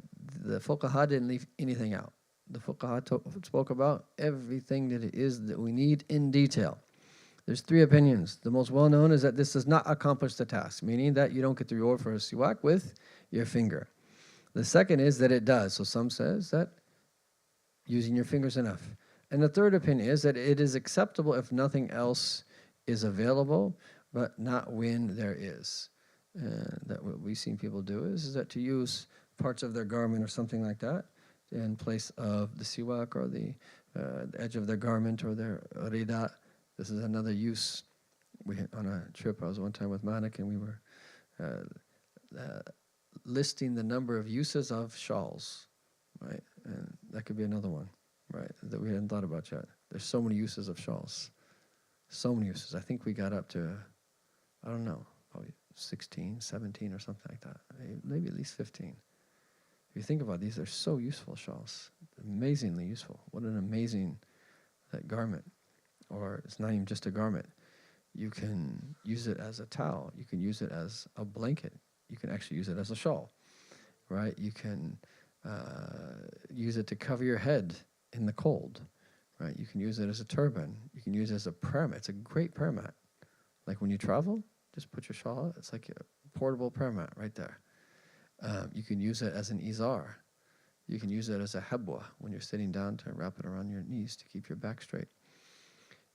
[SPEAKER 1] the fuqaha didn't leave anything out. The fuqaha spoke about everything that it is that we need in detail. There's 3 opinions. The most well-known is that this does not accomplish the task, meaning that you don't get the reward for a siwak with your finger. The second is that it does. So some says that using your fingers enough. And the third opinion is that it is acceptable if nothing else is available, but not when there is. That what we've seen people do is that to use parts of their garment or something like that in place of the siwak or the edge of their garment or their rida. This is another use. We on a trip, I was one time with Manik, and we were listing the number of uses of shawls, right? And that could be another one, right, that we hadn't thought about yet. There's so many uses of shawls. So many uses. I think we got up to, I don't know, probably 16, 17 or something like that. Maybe at least 15. If you think about these, they're so useful shawls. Amazingly useful. What an amazing garment. Or it's not even just a garment. You can use it as a towel. You can use it as a blanket. You can actually use it as a shawl, right? You can use it to cover your head in the cold, right? You can use it as a turban. You can use it as a prayer mat. It's a great prayer mat. Like when you travel, just put your shawl out. It's like a portable prayer mat right there. You can use it as an izar. You can use it as a habwa when you're sitting down to wrap it around your knees to keep your back straight.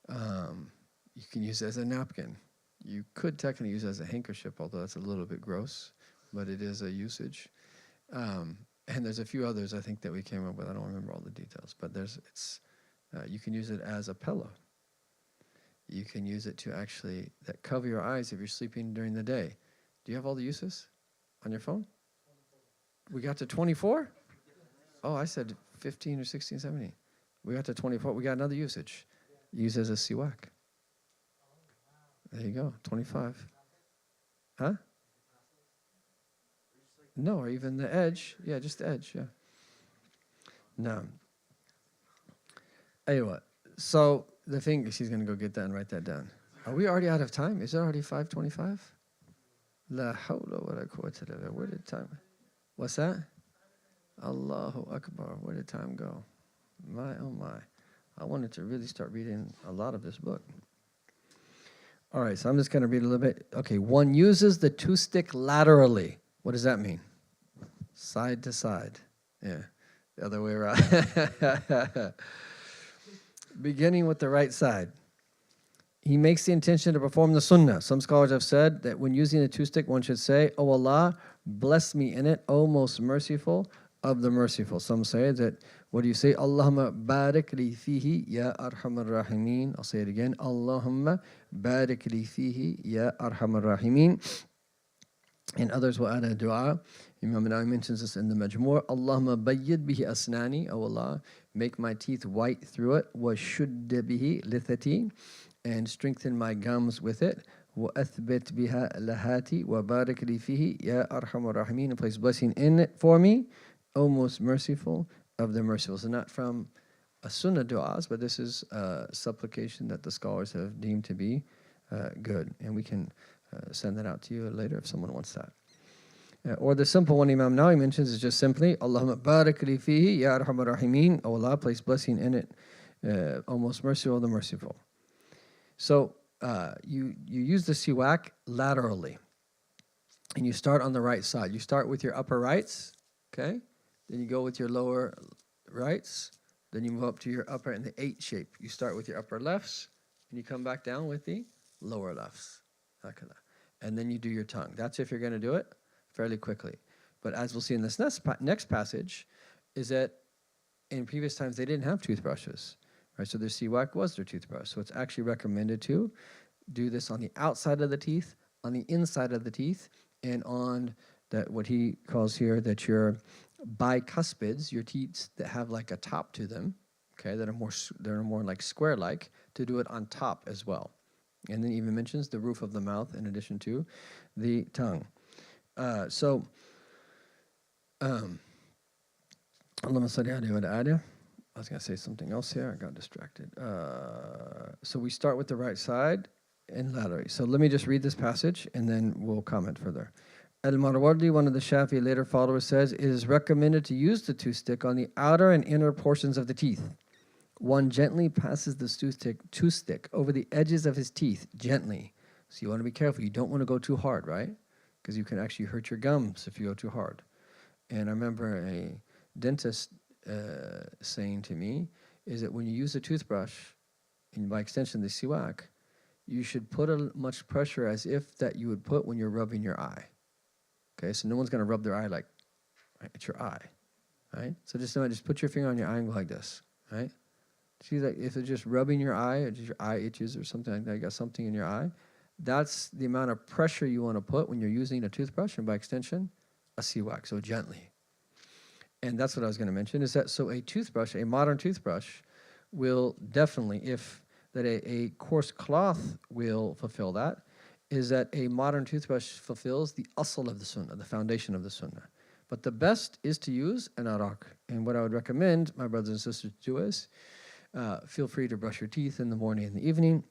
[SPEAKER 1] You can use it as a napkin. You could technically use it as a handkerchief, although that's a little bit gross, but it is a usage. And there's a few others I think that we came up with. I don't remember all the details, but you can use it as a pillow. You can use it to actually cover your eyes if you're sleeping during the day. Do you have all the uses on your phone? We got to 24? Oh, I said 15 or 16, 17. We got to 24. We got another usage. Use as a siwak. There you go, 25. Huh? No, or even the edge. Yeah, just the edge, yeah. No. Anyway, so the thing, she's going to go get that and write that down. Are we already out of time? Is it already 5:25? La hawla wa la quwwata illa billah. Where did time? What's that? Allahu Akbar. Where did time go? My, oh my. I wanted to really start reading a lot of this book. All right, so I'm just going to read a little bit. Okay, one uses the 2-stick laterally. What does that mean? Side to side. Yeah, the other way around. Beginning with the right side. He makes the intention to perform the sunnah. Some scholars have said that when using the 2-stick, one should say, "Oh Allah, bless me in it, O most merciful of the merciful." Some say that, what do you say? Allahumma barik li fihi ya arhamar rahimin. I'll say it again. Allahumma barik li fihi ya arhamar rahimin. And others will add a dua. Imam Nawawi mentions this in the Majmu'. Allahumma bayyid bihi asnani. O Allah, make my teeth white through it. Wa shudda bihi lithati. And strengthen my gums with it. Wa athbit biha lahati. Wa barik li fihi ya arhamar rahimin. And place blessing in it for me, O most merciful of the merciful. So not from a sunnah du'as, but this is a supplication that the scholars have deemed to be good. And we can send that out to you later if someone wants that. Or the simple one Imam Nawawi mentions is just simply, Allahumma barik li fihi ya arhamar rahimin. O Allah, place blessing in it, O most merciful of the merciful. So you use the siwak laterally. And you start on the right side. You start with your upper rights, okay? Then you go with your lower rights. Then you move up to your upper in the 8 shape. You start with your upper lefts, and you come back down with the lower lefts. and then you do your tongue. That's if you're going to do it fairly quickly. But as we'll see in this next passage, is that in previous times they didn't have toothbrushes, right? So their siwak was their toothbrush. So it's actually recommended to do this on the outside of the teeth, on the inside of the teeth, and on that what he calls here that your bicuspids, your teeth that have like a top to them, okay, that are more like square-like, to do it on top as well. And then even mentions the roof of the mouth in addition to the tongue. Allahumma salli ala wa ala. I was going to say something else here. I got distracted. So we start with the right side and laterally. So let me just read this passage and then we'll comment further. Al-Marwardi, one of the Shafi'i later followers, says, it is recommended to use the toothstick on the outer and inner portions of the teeth. One gently passes the toothstick over the edges of his teeth, gently. So you want to be careful. You don't want to go too hard, right? Because you can actually hurt your gums if you go too hard. And I remember a dentist saying to me is that when you use a toothbrush, and by extension the siwak, you should put as much pressure as if that you would put when you're rubbing your eye. Okay, so no one's going to rub their eye like, right, it's your eye, right? So just put your finger on your eye and go like this, right? See, like if it's just rubbing your eye, or just your eye itches or something like that, you got something in your eye, that's the amount of pressure you want to put when you're using a toothbrush, and by extension, a siwak, so gently. And that's what I was going to mention, is that so a toothbrush, a modern toothbrush, will definitely, if that a coarse cloth will fulfill that, is that a modern toothbrush fulfills the asl of the sunnah, the foundation of the sunnah. But the best is to use an arak. And what I would recommend my brothers and sisters to do is, feel free to brush your teeth in the morning and the evening,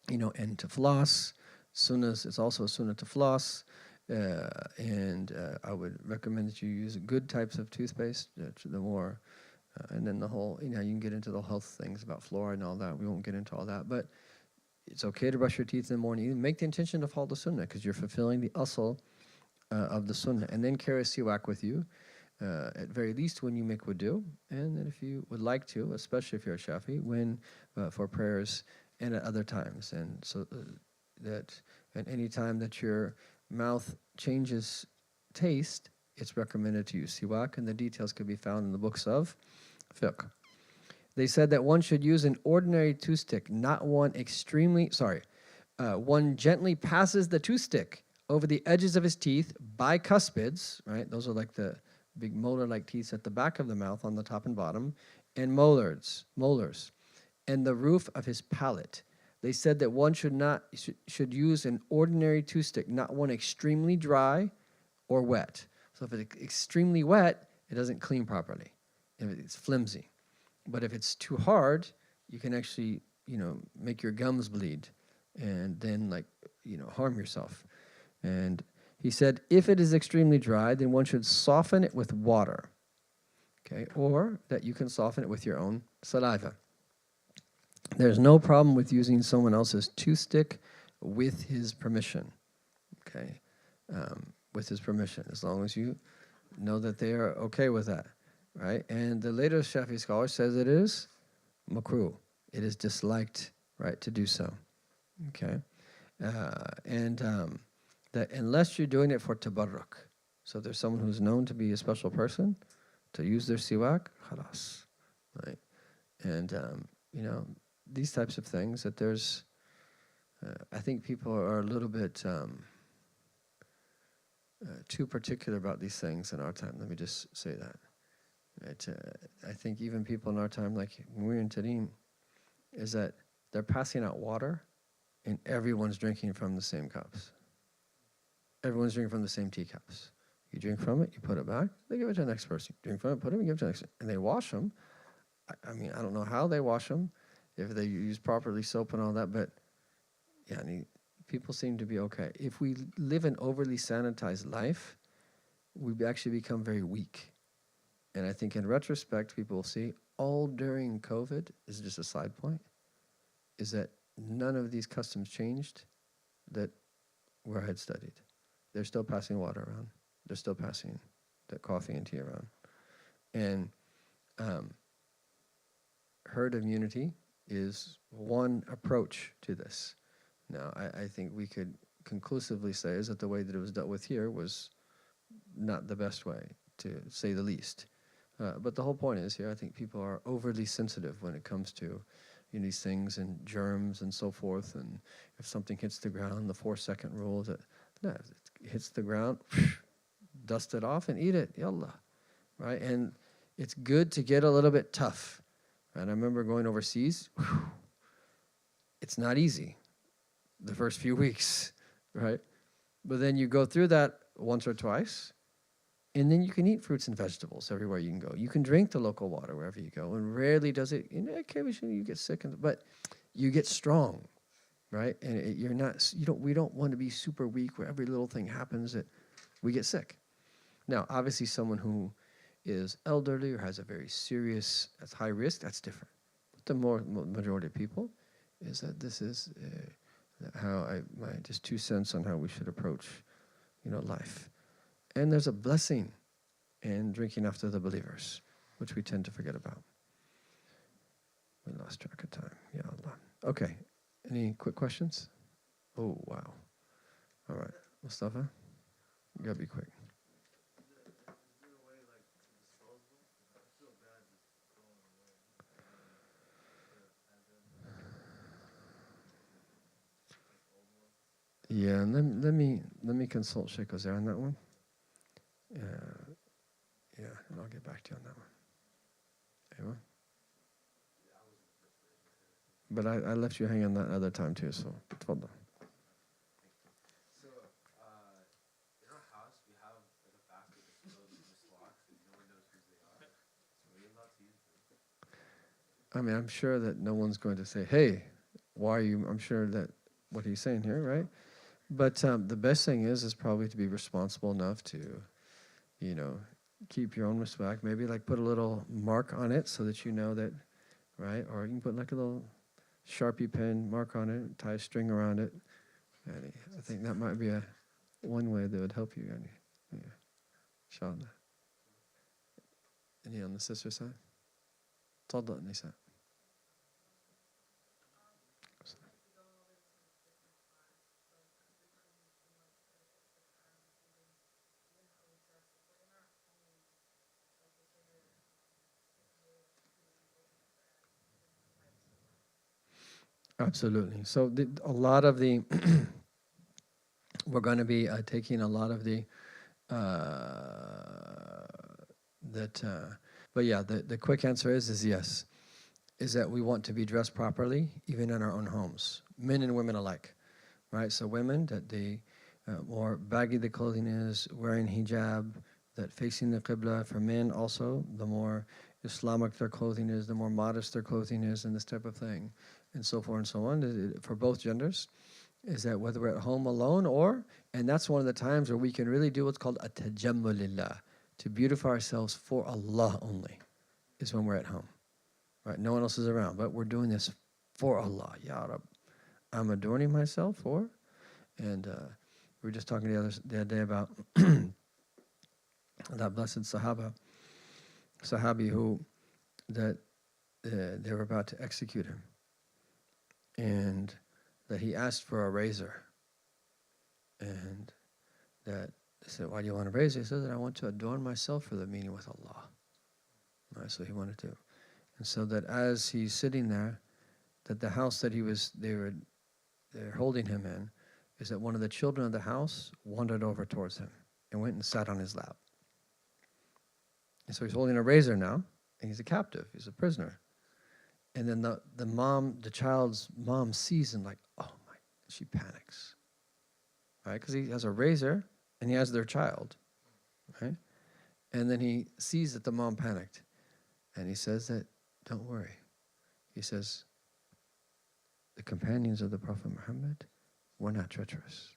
[SPEAKER 1] and to floss. Sunnahs, it's also a sunnah to floss. And I would recommend that you use good types of toothpaste, the more, and then the whole, you can get into the health things about fluoride and all that. We won't get into all that, but it's okay to brush your teeth in the morning. You make the intention to follow the sunnah because you're fulfilling the asl of the sunnah, and then carry a siwak with you, at very least when you make wudu, and then if you would like to, especially if you're a Shafi, when for prayers and at other times, and so that at any time that your mouth changes taste, it's recommended to use siwak, and the details can be found in the books of fiqh. They said that one should use an ordinary toothstick, not one one gently passes the toothstick over the edges of his teeth, bicuspids, right? Those are like the big molar-like teeth at the back of the mouth on the top and bottom, and molars, and the roof of his palate. They said that one should use an ordinary toothstick, not one extremely dry or wet. So if it's extremely wet, it doesn't clean properly. If it's flimsy. But if it's too hard, you can actually, make your gums bleed and then harm yourself. And he said, if it is extremely dry, then one should soften it with water. Okay, or that you can soften it with your own saliva. There's no problem with using someone else's toothstick with his permission, okay? With his permission, as long as you know that they are okay with that, right? And the later Shafi scholar says it is makruh. It is disliked, right, to do so, okay? That unless you're doing it for tabarruk, so if there's someone who's known to be a special person, to use their siwak, khalas, right? And, these types of things that there's, I think people are a little bit too particular about these things in our time. Let me just say that. Right? I think even people in our time, like when we're in Tarim, is that they're passing out water and everyone's drinking from the same cups. Everyone's drinking from the same teacups. You drink from it, you put it back, they give it to the next person. You drink from it, put it, give it to the next person. And they wash them. I mean, I don't know how they wash them, if they use properly soap and all that, but yeah, people seem to be okay. If we live an overly sanitized life, we actually become very weak. And I think in retrospect, people will see all during COVID, is just a side point, is that none of these customs changed that were had studied. They're still passing water around. They're still passing the coffee and tea around. And herd immunity is one approach to this. Now, I think we could conclusively say is that the way that it was dealt with here was not the best way, to say the least. But the whole point is here, I think people are overly sensitive when it comes to these things and germs and so forth. And if something hits the ground, the 4-second rule is that no, if it hits the ground, dust it off and eat it, yallah, right? And it's good to get a little bit tough. And I remember going overseas, it's not easy the first few weeks, right? But then you go through that once or twice, and then you can eat fruits and vegetables everywhere you can go. You can drink the local water wherever you go, and rarely does it. Occasionally you get sick, but you get strong, right? And you're not. We don't want to be super weak where every little thing happens that we get sick. Now, obviously, someone who is elderly or has a very serious, that's high risk, that's different. But the majority of people is that this is my just 2 cents on how we should approach, life. And there's a blessing in drinking after the believers, which we tend to forget about. We lost track of time. Ya Allah. Okay. Any quick questions? Oh, wow. All right. Mustafa, you gotta be quick. Yeah, and let me consult Sheikh Ozair on that one. Yeah, and I'll get back to you on that one. Anyway. But I left you hanging that other time too, so tfadal.
[SPEAKER 2] So, in our house, we have like a basket that's filled with miswaks, and no one knows whose they are. So, are we allowed to use them?
[SPEAKER 1] I mean, I'm sure that no one's going to say, hey, why are you, I'm sure that what he's saying here, right? But the best thing is probably to be responsible enough to, keep your own miswak. Maybe like put a little mark on it so that you know that, right? Or you can put like a little Sharpie pen mark on it, tie a string around it. And I think that might be one way that would help you. Yeah. Inshallah. Any on the sister side? تفضل Nisa. Absolutely. So a lot of the, we're going to be taking a lot of the, but yeah, the quick answer is yes, is that we want to be dressed properly, even in our own homes, men and women alike, right? So women, that the more baggy the clothing is, wearing hijab, that facing the qibla. For men also, the more Islamic their clothing is, the more modest their clothing is, and this type of thing, and so forth and so on, for both genders, is that whether we're at home alone and that's one of the times where we can really do what's called a tajammu lillah, to beautify ourselves for Allah only, is when we're at home, right? No one else is around, but we're doing this for Allah. Ya Rab, I'm adorning myself for, and we were just talking the other day about that blessed Sahabi who, that they were about to execute him, and that he asked for a razor, and that they said, why do you want a razor? He said that I want to adorn myself for the meeting with Allah. Right, so he wanted to. And so that as he's sitting there, that the house that they're holding him in, is that one of the children of the house wandered over towards him and went and sat on his lap. And so he's holding a razor now, and he's a captive, he's a prisoner. And then the child's mom sees him like, oh my, she panics, right? Because he has a razor and he has their child, right? And then he sees that the mom panicked, and he says that, don't worry. He says, the companions of the Prophet Muhammad were not treacherous,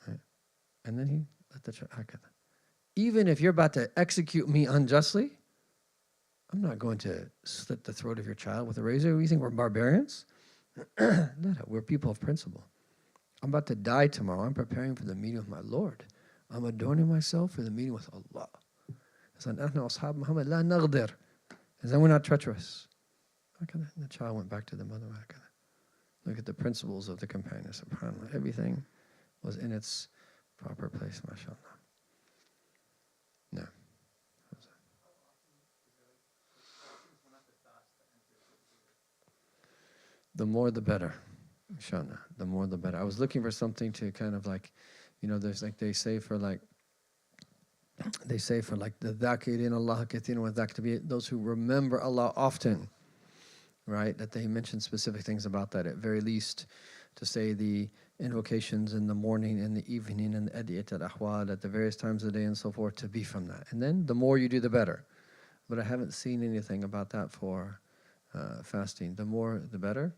[SPEAKER 1] right? And then he let the child, even if you're about to execute me unjustly, I'm not going to slit the throat of your child with a razor. You think we're barbarians? No, we're people of principle. I'm about to die tomorrow. I'm preparing for the meeting with my Lord. I'm adorning myself for the meeting with Allah. And then we're not treacherous. The child went back to the mother. Look at the principles of the companions. SubhanAllah. Everything was in its proper place, mashallah. No. The more the better, inshallah. The more the better. I was looking for something to kind of like, there's like they say for like the dhakirin Allah kathiran wa dhak, to be those who remember Allah often, right? That they mention specific things about that. At very least, to say the invocations in the morning and the evening and the adiyat al-ahwal at the various times of the day and so forth, to be from that. And then the more you do, the better. But I haven't seen anything about that for fasting. The more, the better.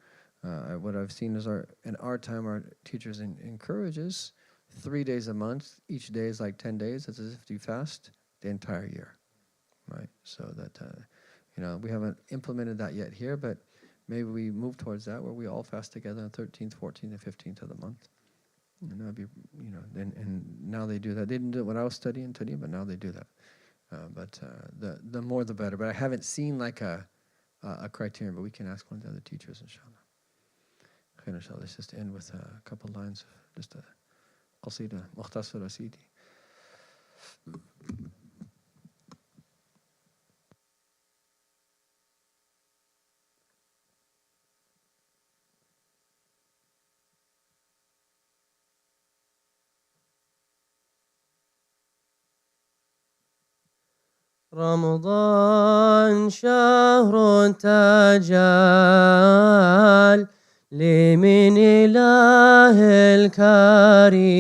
[SPEAKER 1] What I've seen is in our time, our teachers encourages 3 days a month. Each day is like 10 days. It's as if you fast the entire year, right? So that, we haven't implemented that yet here, but maybe we move towards that where we all fast together on 13th, 14th, and 15th of the month. And that'd be, and now they do that. They didn't do it when I was studying, but now they do that. But the more the better. But I haven't seen like a criterion, but we can ask one of the other teachers, inshallah. Inshallah, let's just end with a couple lines of just a qasida, mukhtasar asidi.
[SPEAKER 3] رمضان شهر تجال لمن إله الكريم